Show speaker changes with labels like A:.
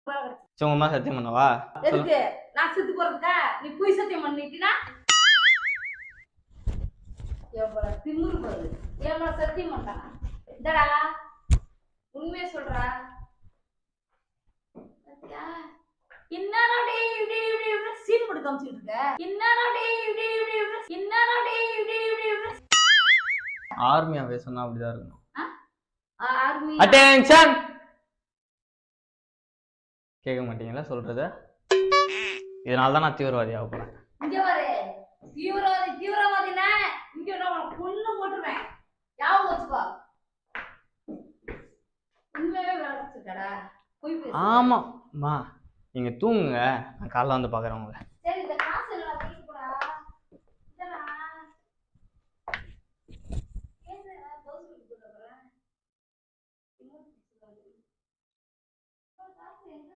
A: சரி உங்க அம்மா சத்தியம் பண்ணவா?
B: எதுக்கு நான் செத்து போறதுக்கா? நீ போய் சத்தியம் பண்ணிட்டீனா எவ்வளவு திமிரு பாரு. எவ்வளவு சத்தியம் பண்றானா? இந்தடா உண்மையை சொல்றா. என்னடா டேய் இப்படி இப்படி இப்படி சீன் போட்டு காமிச்சிட்டு இருக்க? என்னடா டேய் இப்படி இப்படி இப்படி என்னடா டேய் இப்படி இப்படி இப்படி
A: ஆர்மியாவே சொன்னா அப்படிதான் இருக்கணும்.
B: Army
A: attention. கேட்க மாட்டீங்களா சொல்றத? இதனால தான் நான் தீவிரவாதி ஆக போறேன்.
B: இங்க வர தீவிரவாதினா இங்க நான் கொன்னு போட்டுருவேன். யாவும் வச்சுக்கோ. உண்மையாவே விளையாடுறடா. போய் பேசு.
A: ஆமாம்மா நீங்க தூங்குங்க, நான் காலைல வந்து பார்க்குறேன் உங்களை.